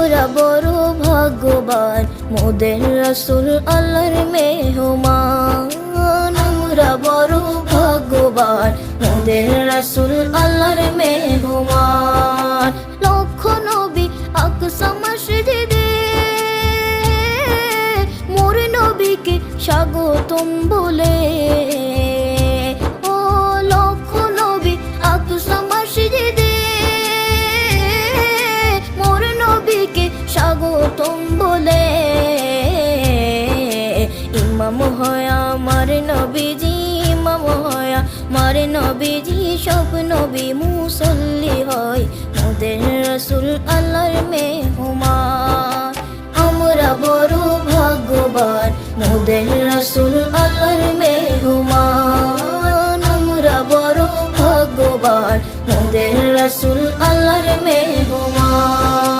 আমরা বড় ভাগ্যবান, মোদের রাসূল আল্লাহর মেহমান। আমরা বড় ভাগ্যবান, মোদের রাসূল আল্লাহর মেহমান। লক্ষ নবী আকসা মসজিদে মোর নবীকে স্বাগতম বলে। ও লক্ষ নবী আকসা মসজিদে মোর নবীকে স্বাগতম বলে। ইমাম হয় আমার নবীজি, ইমাম হয় আমার নবীজি, সব নবী মুসল্লি হয় মোদের রাসূল আল্লাহর মেহমান। আমরা বড় ভাগ্যবান, মোদের রাসূল আল্লাহর মেহমান। আমরা বড় ভাগ্যবান, মোদের রাসূল আল্লাহর মেহমান।